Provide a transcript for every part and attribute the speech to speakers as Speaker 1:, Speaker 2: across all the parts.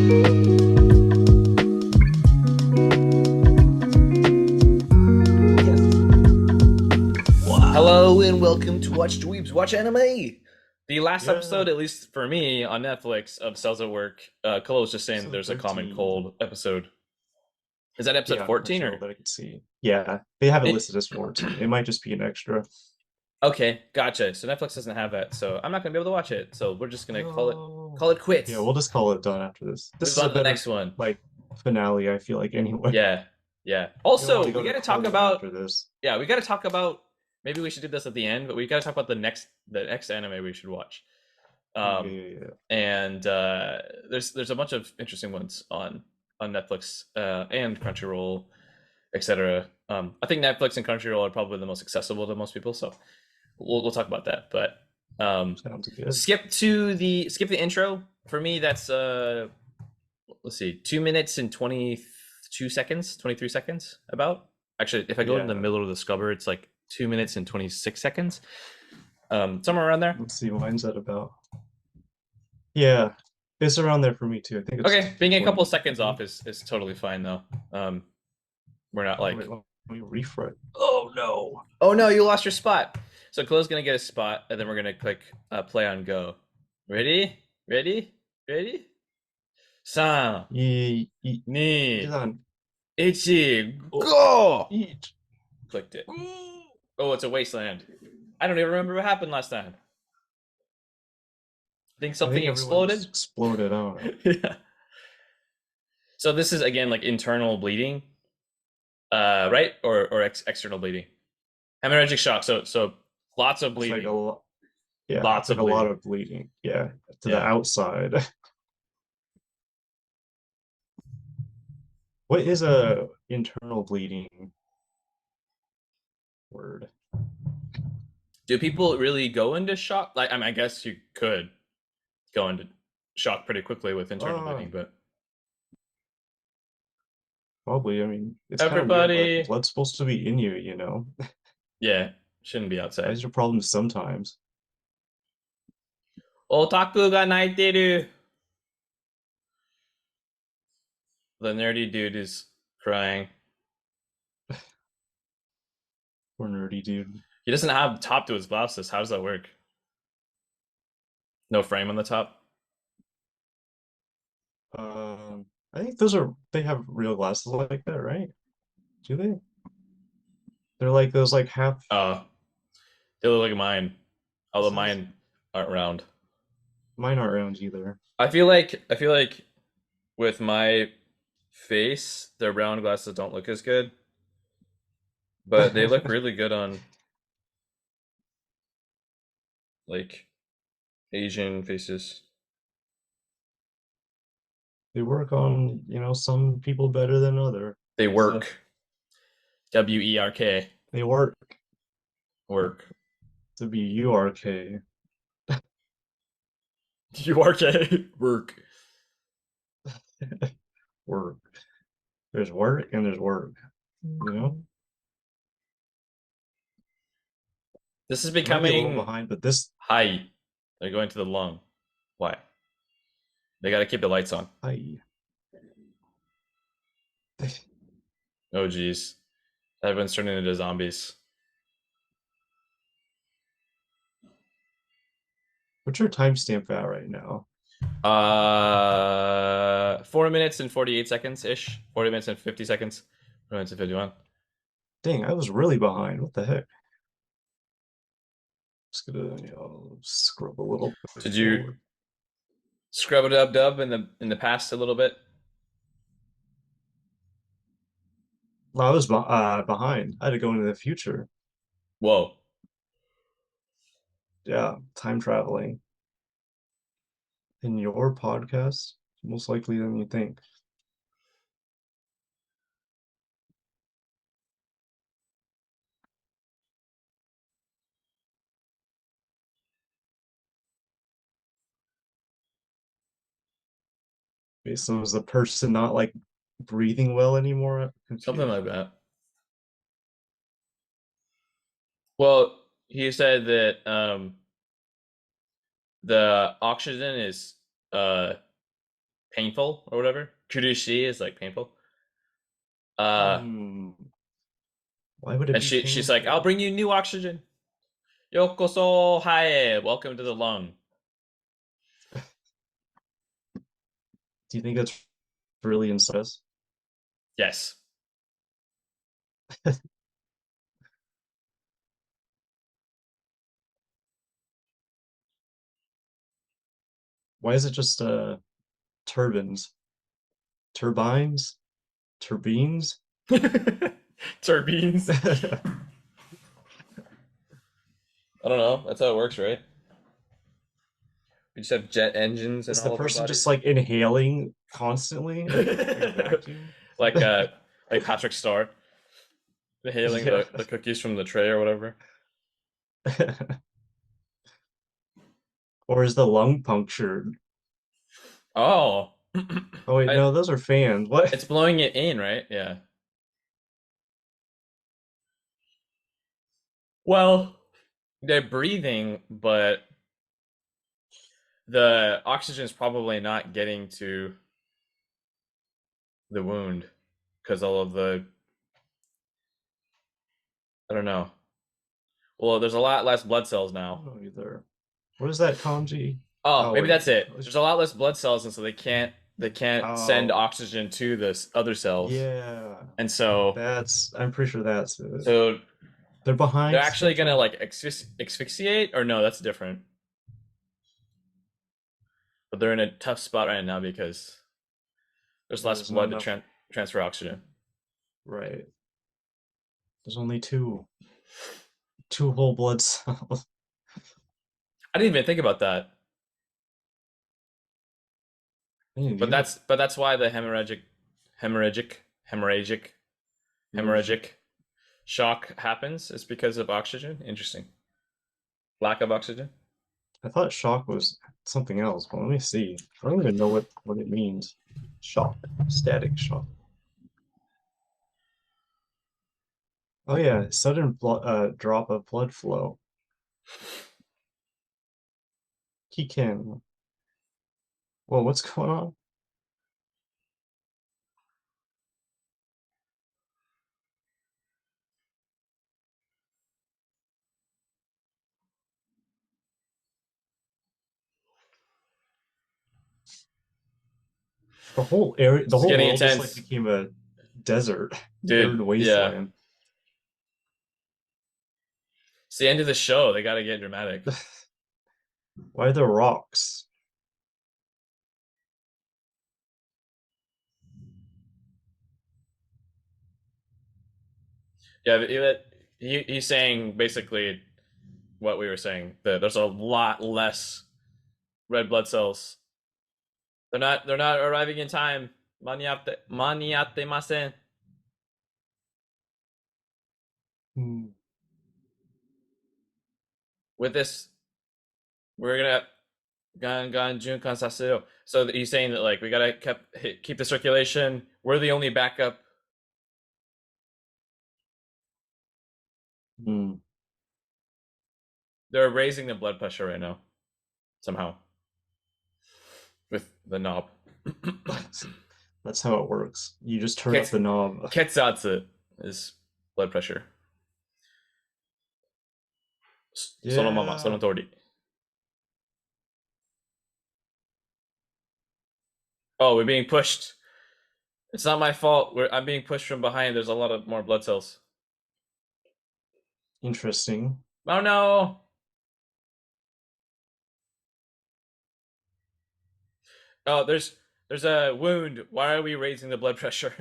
Speaker 1: Hello and welcome to Watch Dweebz, Watch Anime. The last episode, at least for me, on Netflix of Cells at Work, Kolo was just saying
Speaker 2: Episode
Speaker 1: there's a common
Speaker 2: 13.
Speaker 1: cold episode. Is that episode 14 or?
Speaker 2: that I can see. Yeah, they have it
Speaker 1: It-
Speaker 2: listed as 14. It might just be an extra.
Speaker 1: Okay, gotcha. So Netflix doesn't have that, so I'm not gonna be able to watch it. So we're just gonna call it quits.
Speaker 2: Yeah, we'll just call it done after this. This
Speaker 1: Move
Speaker 2: is
Speaker 1: on
Speaker 2: a
Speaker 1: to the
Speaker 2: better
Speaker 1: next one.
Speaker 2: finale, I feel like, anyway.
Speaker 1: Yeah, yeah.
Speaker 2: We don't
Speaker 1: Also,
Speaker 2: wanna go
Speaker 1: we
Speaker 2: to
Speaker 1: gotta talk
Speaker 2: coma
Speaker 1: about.
Speaker 2: after this.
Speaker 1: Yeah, we gotta talk about. Maybe we should do this at the end, but we gotta talk about the next anime we should watch.
Speaker 2: Yeah.
Speaker 1: And there's a bunch of interesting ones on Netflix and Crunchyroll, etc. I think Netflix and Crunchyroll are probably the most accessible to most people, so we'll talk about that. But
Speaker 2: Sounds good.
Speaker 1: skip the intro. For me, that's let's see, 2 minutes and 22 seconds, 23 seconds. About actually, if I go in the middle of the scrubber, it's like 2 minutes and 26 seconds. Somewhere around there.
Speaker 2: Let's see, mine's at about. Yeah, it's around there for me too. I think it's
Speaker 1: Okay, being a couple
Speaker 2: 20.
Speaker 1: seconds off is totally fine though. We're not like.
Speaker 2: Wait, let me refresh.
Speaker 1: Oh no! Oh no! You lost your spot. So Chloe's gonna get a spot, and then we're gonna click play on go. Ready? Ready? Ready? 3、2、1、
Speaker 2: 1、go! 1。Clicked
Speaker 1: it. Oh, it's a wasteland. I don't even remember what happened last time. I think something exploded.
Speaker 2: Exploded out.
Speaker 1: Yeah. So this is again like internal bleeding, right? Or external bleeding. Hemorrhagic shock. So lots of bleeding.
Speaker 2: Yeah,
Speaker 1: lots of
Speaker 2: a lot of bleeding. Yeah, to the outside. What is a internal bleeding word?
Speaker 1: Do people really go into shock? Like, I mean, I guess you could go into shock pretty quickly with internal bleeding, but
Speaker 2: probably. I mean, it's
Speaker 1: everybody,
Speaker 2: kind of weird, blood's supposed to be in you, you know.
Speaker 1: Yeah, shouldn't be outside.
Speaker 2: That's your problem sometimes.
Speaker 1: Otaku ga naiteru. The nerdy dude is crying.
Speaker 2: Poor nerdy dude.
Speaker 1: He doesn't have top to his glasses. How does that work? No frame on the top?
Speaker 2: I think they have real glasses like that, right? Do they? They're like those like half.
Speaker 1: They look like mine. Although mine aren't round.
Speaker 2: Mine aren't round either.
Speaker 1: I feel like with my face, the round glasses don't look as good. But they look really good on like Asian faces.
Speaker 2: They work on, some people better than other.
Speaker 1: They work. WERK.
Speaker 2: They work.
Speaker 1: Work.
Speaker 2: To be URK.
Speaker 1: URK. Work.
Speaker 2: Work. There's work and there's work. You know?
Speaker 1: This is becoming
Speaker 2: a little behind, but this
Speaker 1: high. They're going to the lung. Why? They got to keep the lights on.
Speaker 2: high.
Speaker 1: Oh geez, everyone's turning into zombies.
Speaker 2: What's your timestamp at right now?
Speaker 1: 4 minutes and 48 seconds ish. 40 minutes and 50 seconds. 4 minutes and 51.
Speaker 2: Dang, I was really behind. What the heck? Just gonna scrub a little.
Speaker 1: Did you scrub it up dub in the past a little bit?
Speaker 2: Well, I was behind. I had to go into the future.
Speaker 1: Whoa.
Speaker 2: Yeah, time traveling. In your podcast, most likely than you think. Okay, so is the person not like breathing well anymore?
Speaker 1: Something like that. Well, he said that the oxygen is painful or whatever. Kurushi is like painful. Uh,
Speaker 2: Hmm. Why would it
Speaker 1: and
Speaker 2: be
Speaker 1: she's like, I'll
Speaker 2: painful?
Speaker 1: bring you new oxygen. Yokoso hae. Welcome to the lung.
Speaker 2: Do you think that's really inside us?
Speaker 1: Yes.
Speaker 2: Why is it just turbines? Turbines? Turbines?
Speaker 1: Turbines. I don't know. That's how it works, right? We just have jet engines in
Speaker 2: Is the
Speaker 1: all of our
Speaker 2: person just
Speaker 1: bodies.
Speaker 2: like inhaling constantly, like a vacuum?
Speaker 1: like like Patrick Star hailing
Speaker 2: Yeah.
Speaker 1: the cookies from the tray or whatever.
Speaker 2: Or is the lung punctured?
Speaker 1: Oh.
Speaker 2: Oh wait,
Speaker 1: I,
Speaker 2: no, those are fans. What?
Speaker 1: it's blowing it in, right? Yeah. Well, they're breathing, but the oxygen is probably not getting to the wound because all of the I don't know. Well, there's a lot less blood cells
Speaker 2: I
Speaker 1: now.
Speaker 2: don't know either. What is that kanji?
Speaker 1: Oh,
Speaker 2: Oh
Speaker 1: maybe
Speaker 2: wait.
Speaker 1: that's it. There's a lot less blood cells, and so they can't send
Speaker 2: Oh
Speaker 1: oxygen to the other cells,
Speaker 2: yeah.
Speaker 1: and so
Speaker 2: I'm pretty sure that's it.
Speaker 1: so
Speaker 2: They're
Speaker 1: they're
Speaker 2: behind
Speaker 1: actually gonna
Speaker 2: schedule.
Speaker 1: like asphyxiate, or no, that's different. But they're in a tough spot right now because there's less
Speaker 2: There's not
Speaker 1: blood to
Speaker 2: enough.
Speaker 1: transfer oxygen.
Speaker 2: Right. There's only two whole blood cells.
Speaker 1: I didn't even think about that,
Speaker 2: Man,
Speaker 1: but
Speaker 2: you
Speaker 1: that's why the hemorrhagic hemorrhagic
Speaker 2: Mergic.
Speaker 1: hemorrhagic shock happens is because of oxygen. Interesting. Lack of oxygen.
Speaker 2: I thought shock was something else, but let me see. I don't even know what it means. Shock. Static shock. Oh yeah, sudden drop of blood flow. Kiken. Whoa, what's going on? The
Speaker 1: It's
Speaker 2: whole
Speaker 1: getting
Speaker 2: world just like
Speaker 1: intense,
Speaker 2: became a desert,
Speaker 1: dude.
Speaker 2: arid
Speaker 1: Yeah,
Speaker 2: wasteland.
Speaker 1: it's the end of the show. They got to get dramatic.
Speaker 2: Why are there rocks?
Speaker 1: Yeah, he's saying basically what we were saying that there's a lot less red blood cells. They're not arriving in time. Maniate masen.
Speaker 2: Hmm.
Speaker 1: With this, we're gonna gan junkan saseo. So he's saying that like we gotta keep the circulation. We're the only backup.
Speaker 2: Hmm.
Speaker 1: They're raising the blood pressure right now somehow with the knob.
Speaker 2: That's how it works. You just turn up
Speaker 1: Ket
Speaker 2: the knob.
Speaker 1: Ketsatsu is blood pressure. Sono mama,
Speaker 2: Yeah.
Speaker 1: sono tori. Oh, we're being pushed. It's not my fault. I'm being pushed from behind. There's a lot of more blood cells.
Speaker 2: Interesting.
Speaker 1: Oh no! Oh, there's a wound. Why are we raising the blood pressure?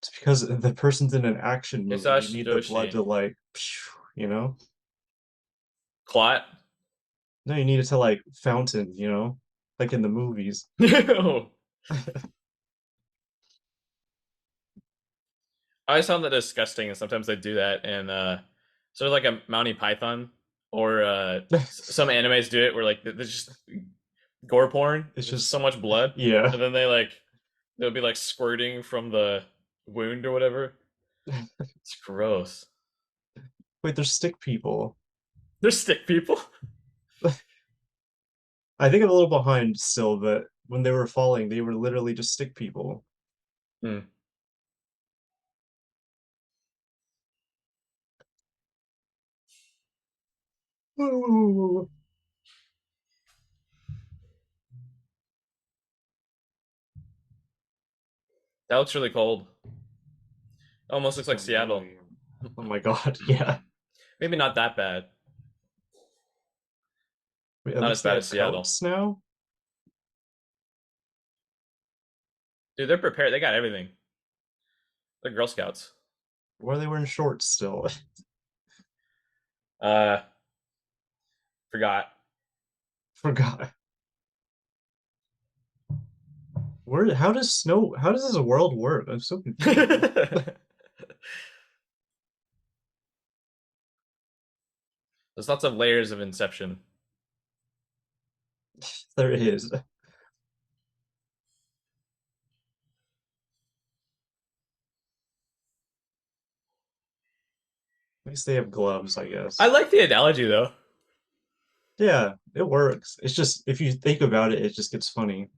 Speaker 2: It's because the person's in an action movie. You
Speaker 1: Hisashi
Speaker 2: need the blood
Speaker 1: Doshi.
Speaker 2: to like, phew, you know?
Speaker 1: Clot.
Speaker 2: No, you need it to like fountain, like in the movies.
Speaker 1: I always found that disgusting, and sometimes they do that in sort of like a Monty Python or some animes do it where like there's just gore porn.
Speaker 2: It's
Speaker 1: There's just so
Speaker 2: just,
Speaker 1: much blood,
Speaker 2: yeah.
Speaker 1: and then they'll be like squirting from the wound or whatever. It's gross.
Speaker 2: Wait, there's stick people.
Speaker 1: They're stick people.
Speaker 2: I think I'm a little behind still, but when they were falling, they were literally just stick people.
Speaker 1: Hmm.
Speaker 2: Ooh.
Speaker 1: That looks really cold. Almost looks
Speaker 2: So
Speaker 1: like Seattle.
Speaker 2: annoying. Oh my God, yeah.
Speaker 1: Maybe not that bad.
Speaker 2: Wait, at
Speaker 1: Not as
Speaker 2: least they
Speaker 1: bad as
Speaker 2: have
Speaker 1: Seattle.
Speaker 2: coats now?
Speaker 1: Dude, they're prepared. They got everything. They're Girl Scouts.
Speaker 2: Why are they wearing shorts still?
Speaker 1: Uh, Forgot.
Speaker 2: Forgot. How does this world work? I'm so confused.
Speaker 1: There's lots of layers of Inception.
Speaker 2: There is. At least they have gloves, I
Speaker 1: I
Speaker 2: guess.
Speaker 1: like the analogy though.
Speaker 2: Yeah, it works. It's just if you think about it, it just gets funny.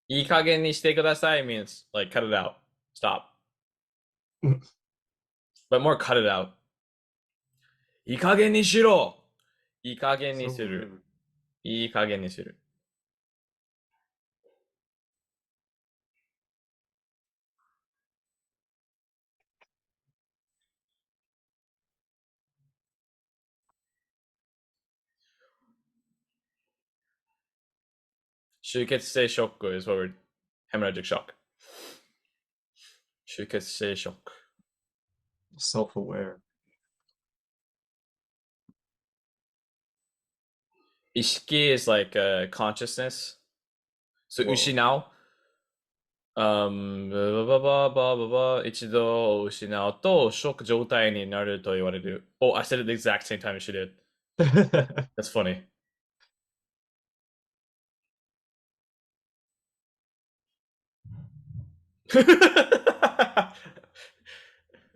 Speaker 1: いい加減にしてください means like cut it out. Stop. But more cut it out. いい加減にしろいい加減に
Speaker 2: So
Speaker 1: する
Speaker 2: rude.
Speaker 1: いい加減にする集結性ショック is what we're hemorrhagic shock. 集結性ショック
Speaker 2: Self-aware.
Speaker 1: 意識 is like consciousness. So
Speaker 2: Whoa.
Speaker 1: 失う一度失うとショック状態になると言われる。Oh, I said it the exact same time as she did. That's funny.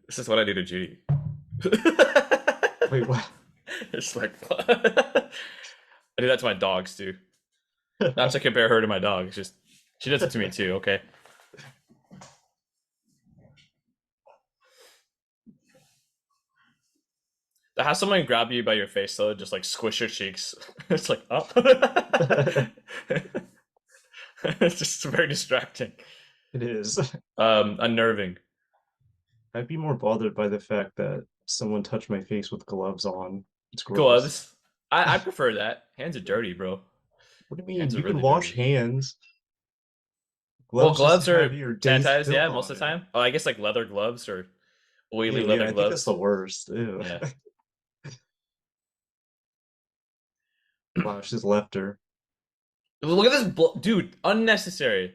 Speaker 1: This is what I do to Judy.
Speaker 2: Wait, what?
Speaker 1: It's like I do that to my dogs too. Not to compare her to my dog. It's just she does it to me too. Okay. To have someone grab you by your face though, just like squish your cheeks. It's like oh. It's just very distracting.
Speaker 2: It is.
Speaker 1: Unnerving.
Speaker 2: I'd be more bothered by the fact that someone touched my face with gloves on. It's gross.
Speaker 1: Gloves. I prefer that. Hands are dirty, bro.
Speaker 2: What do you mean?
Speaker 1: Hands are
Speaker 2: You can
Speaker 1: really
Speaker 2: wash
Speaker 1: dirty.
Speaker 2: hands.
Speaker 1: Well,
Speaker 2: Gloves just
Speaker 1: gloves
Speaker 2: have
Speaker 1: are
Speaker 2: your day's
Speaker 1: sanitized, yeah,
Speaker 2: filth
Speaker 1: most
Speaker 2: on
Speaker 1: of the
Speaker 2: it.
Speaker 1: time. Oh, I guess like leather gloves or oily
Speaker 2: Ew, yeah,
Speaker 1: leather
Speaker 2: I think that's the
Speaker 1: gloves.
Speaker 2: worst. Ew.
Speaker 1: Yeah.
Speaker 2: Wow, she just left her.
Speaker 1: Look at this blood, dude. Unnecessary.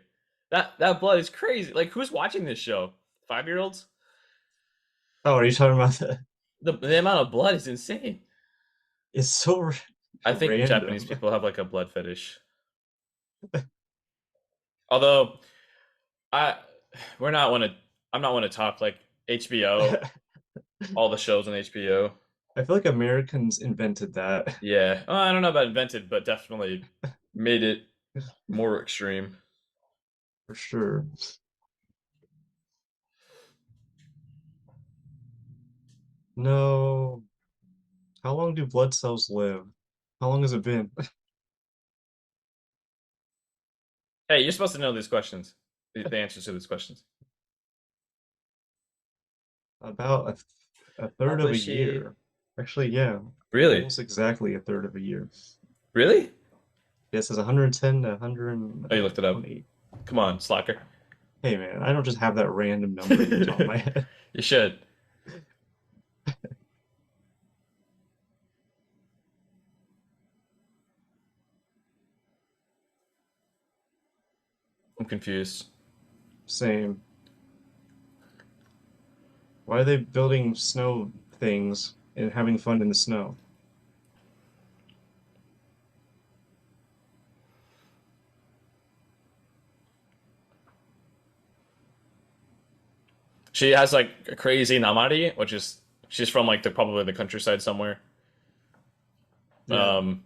Speaker 1: That blood is crazy. Like, who's watching this show? 5-year-olds?
Speaker 2: Oh, are you talking about that?
Speaker 1: The amount of blood is insane.
Speaker 2: It's so
Speaker 1: I think Japanese
Speaker 2: random.
Speaker 1: people have like a blood fetish. Although I we're not want to I'm not want to talk like HBO, all the shows on HBO.
Speaker 2: I feel like Americans invented that.
Speaker 1: Yeah. I don't know about invented, but definitely made it more extreme.
Speaker 2: For sure. No. How long do blood cells live? How long has it been?
Speaker 1: Hey, you're supposed to know these questions. The answers to these questions.
Speaker 2: About a third of a
Speaker 1: Published.
Speaker 2: year. Actually, yeah.
Speaker 1: Really?
Speaker 2: Almost exactly a third of a year.
Speaker 1: Really?
Speaker 2: Yeah, it says 110 to
Speaker 1: Oh, you looked it up.
Speaker 2: 120.
Speaker 1: Come on, slacker.
Speaker 2: Hey man, I don't just have that random number in the top of my head.
Speaker 1: You should. I'm confused.
Speaker 2: Same. Why are they building snow things and having fun in the snow?
Speaker 1: She has like a crazy namari, which is she's from like the probably the countryside somewhere.
Speaker 2: Yeah.
Speaker 1: Um,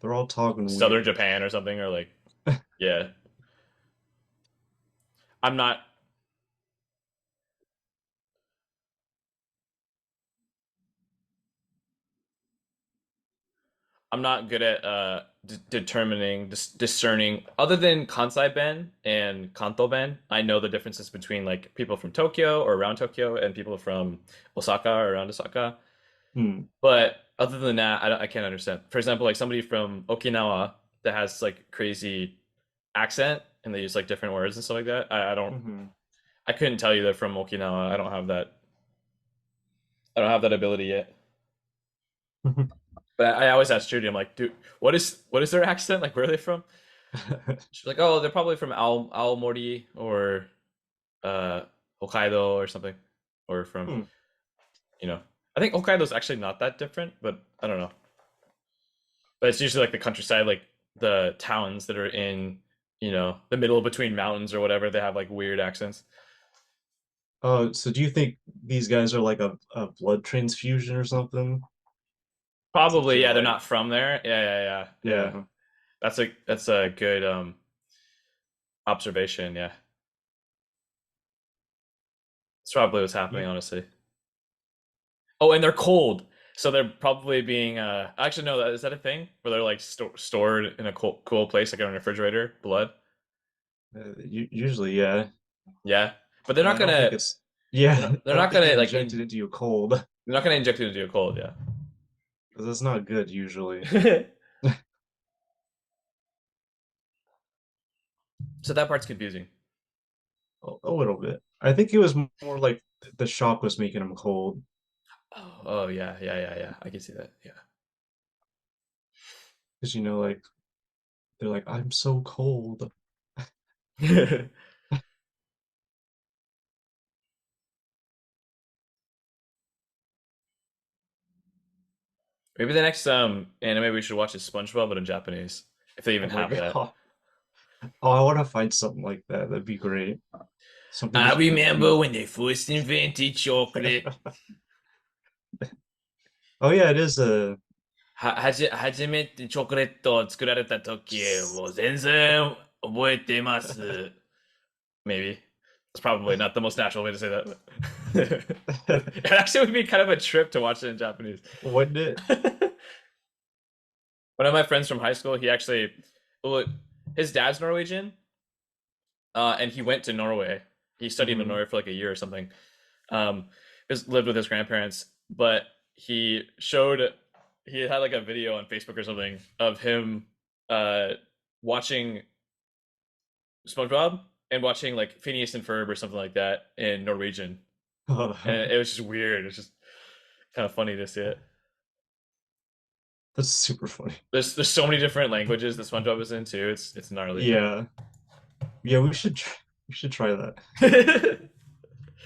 Speaker 2: they're all talking
Speaker 1: Southern
Speaker 2: weird.
Speaker 1: Japan or something, or like yeah. I'm not I'm not good at determining discerning other than Kansai Ben and Kanto Ben. I know the differences between like people from Tokyo or around Tokyo and people from Osaka or around Osaka.
Speaker 2: Hmm.
Speaker 1: But other than that, I can't understand. For example, like somebody from Okinawa that has like crazy accent and they use like different words and stuff like that. I don't.
Speaker 2: Hmm.
Speaker 1: I couldn't tell you they're from Okinawa. I don't have that. I don't have that ability yet. But I always ask Judy. I'm like, dude, what is their accent? Like, where are they from? She's like, oh, they're probably from Aomori or uh, Hokkaido or something, or from
Speaker 2: Hmm.
Speaker 1: you know. I think Hokkaido's actually not that different, but I don't know. But it's usually like the countryside, like the towns that are in the middle between mountains or whatever. They have like weird accents.
Speaker 2: So do you think these guys are like a blood transfusion or something? Since
Speaker 1: Probably,
Speaker 2: they're
Speaker 1: yeah. They're
Speaker 2: like,
Speaker 1: not from there. Yeah.
Speaker 2: yeah.
Speaker 1: That's a good observation. Yeah, it's probably what's happening,
Speaker 2: You,
Speaker 1: honestly. Oh, and they're cold, so they're probably being. Actually, no. Is that a thing where they're like stored in a cool place, like in a refrigerator? Blood.
Speaker 2: usually, yeah.
Speaker 1: Yeah, but they're not
Speaker 2: I don't think
Speaker 1: gonna.
Speaker 2: it's, yeah,
Speaker 1: They're
Speaker 2: I don't
Speaker 1: not
Speaker 2: think they
Speaker 1: gonna like.
Speaker 2: inject it into you cold
Speaker 1: They're not gonna inject it into your cold. Yeah.
Speaker 2: because that's not good usually.
Speaker 1: So that part's confusing.
Speaker 2: A little bit. I think it was more like the shock was making them cold.
Speaker 1: Oh yeah. I can see that. Yeah.
Speaker 2: Because, like, they're like, I'm so cold.
Speaker 1: Maybe the next anime we should watch is SpongeBob, but in Japanese, if they
Speaker 2: Oh
Speaker 1: even
Speaker 2: my
Speaker 1: have that.
Speaker 2: God. Oh, I want to find something like that. That'd be great. Something
Speaker 1: I
Speaker 2: just
Speaker 1: remember
Speaker 2: goofy.
Speaker 1: when they first invented chocolate.
Speaker 2: Oh yeah, it is a
Speaker 1: 初めてチョコレットを作られた時、もう全然覚えてます。Maybe. It's probably not the most natural way to say that. It actually would be kind of a trip to watch it in Japanese.
Speaker 2: wouldn't it?
Speaker 1: One of my friends from high school, he actually, well, his dad's Norwegian, and he went to Norway. He studied in
Speaker 2: Hmm.
Speaker 1: Norway for like a year or something. Um, lived with his grandparents, but he had like a video on Facebook or something of him watching SpongeBob and watching like Phineas and Ferb or something like that in Norwegian, and it was just weird. It's just kind of funny to see it.
Speaker 2: That's super funny.
Speaker 1: There's so many different languages that SpongeBob is in too. It's gnarly.
Speaker 2: Yeah. Yeah, we should try that.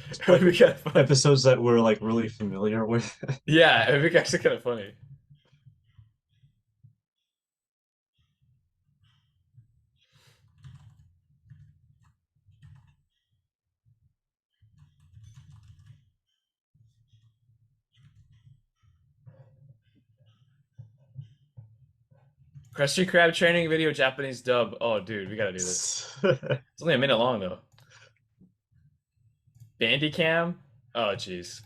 Speaker 1: It would
Speaker 2: Like
Speaker 1: be kind of fun.
Speaker 2: episodes that we're like really familiar with.
Speaker 1: Yeah, it would be actually kind of funny. Krusty Krab training video Japanese dub. Oh, dude, we gotta do this. It's only a minute long though. Bandicam. Oh, jeez,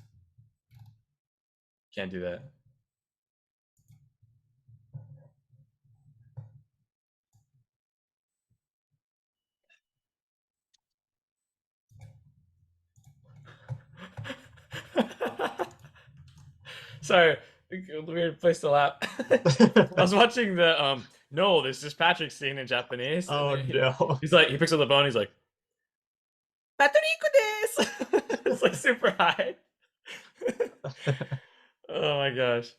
Speaker 1: can't do that. Sorry, weird place to laugh. I was watching the no, this is Patrick scene in Japanese, and
Speaker 2: Oh no.
Speaker 1: he's like, he picks up the phone, he's like, Patrick des. It's like super high. Oh my gosh.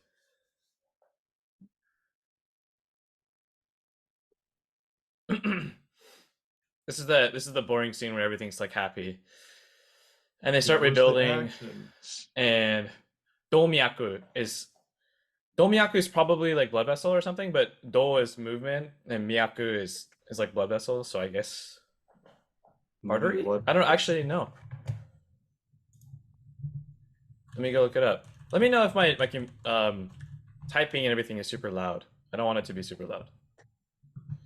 Speaker 1: This is the boring scene where everything's like happy, and they
Speaker 2: Yeah,
Speaker 1: start
Speaker 2: where's the
Speaker 1: rebuilding,
Speaker 2: action?
Speaker 1: and Domyaku is Domyaku is probably like blood vessel or something, but Do is movement and Myaku is like blood vessel, so I guess
Speaker 2: Moving
Speaker 1: artery?
Speaker 2: blood.
Speaker 1: I don't actually know. Let me go look it up. Let me know if my typing and everything is super loud. I don't want it to be super loud.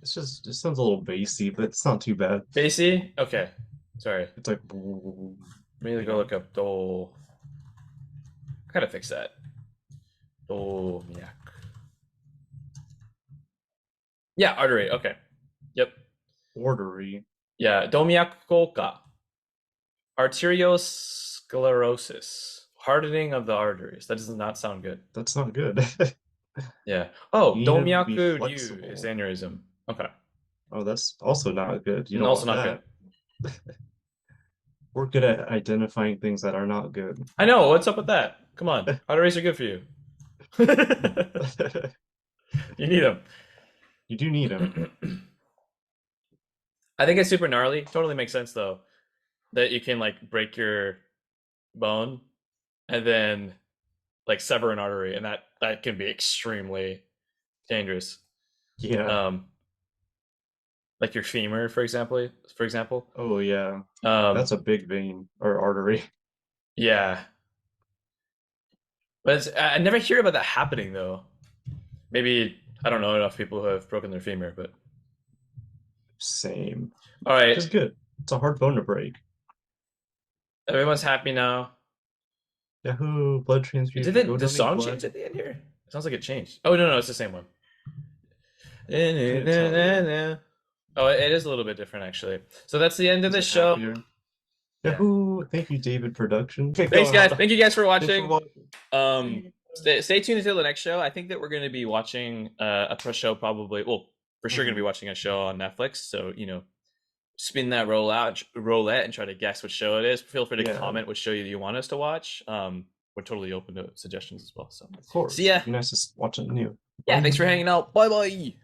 Speaker 2: It's just, it sounds a little bassy, but it's not too bad.
Speaker 1: Bassy? Okay. Sorry.
Speaker 2: It's like,
Speaker 1: Let me go look up do. Gotta fix that. Do miak. Yeah, artery. Okay. Yep.
Speaker 2: ordery.
Speaker 1: Yeah, domiak kolka. Arteriosclerosis. Hardening of the arteries. That does not sound good.
Speaker 2: That's not good.
Speaker 1: Yeah. Oh,
Speaker 2: You need to be
Speaker 1: domyaku ryu is
Speaker 2: flexible.
Speaker 1: aneurysm. Okay.
Speaker 2: Oh, that's also not good. You
Speaker 1: And
Speaker 2: don't
Speaker 1: also
Speaker 2: want
Speaker 1: not
Speaker 2: that.
Speaker 1: good.
Speaker 2: We're good at identifying things that are not good.
Speaker 1: I know. What's up with that? Come on. Arteries are good for you. You need them.
Speaker 2: You do need them.
Speaker 1: I think it's super gnarly. Totally makes sense though, that you can like break your bone and then like sever an artery, and that can be extremely dangerous.
Speaker 2: Yeah.
Speaker 1: Like your femur, for example.
Speaker 2: Oh, yeah.
Speaker 1: Um,
Speaker 2: That's a big vein or artery.
Speaker 1: yeah, but I never hear about that happening though. Maybe I don't know enough people who have broken their femur, but
Speaker 2: Same.
Speaker 1: all right,
Speaker 2: Which is good. It's a hard bone to break.
Speaker 1: everyone's happy now.
Speaker 2: Yahoo! Blood
Speaker 1: Did
Speaker 2: transfusion. Go
Speaker 1: the
Speaker 2: donate
Speaker 1: song
Speaker 2: blood.
Speaker 1: change at the end here? It sounds like it changed. Oh no, it's the same one.
Speaker 2: Couldn't tell you.
Speaker 1: Oh, it is a little bit different actually. So that's the end of
Speaker 2: Is
Speaker 1: the
Speaker 2: it
Speaker 1: show.
Speaker 2: happier?
Speaker 1: Yeah.
Speaker 2: Yahoo! Thank you, David Production.
Speaker 1: Thanks, guys. Thank you guys for
Speaker 2: Thanks for
Speaker 1: watching.
Speaker 2: watching.
Speaker 1: Stay tuned until the next show. I think that we're going to be watching a show probably. Well, for sure going to be watching a show on Netflix. So spin that roulette and try to guess what show it is. Feel free to comment what show you want us to watch. We're totally open to suggestions as well. So
Speaker 2: of course.
Speaker 1: see ya.
Speaker 2: It'd be nice to watch it new.
Speaker 1: Yeah, thanks for hanging out. Bye bye.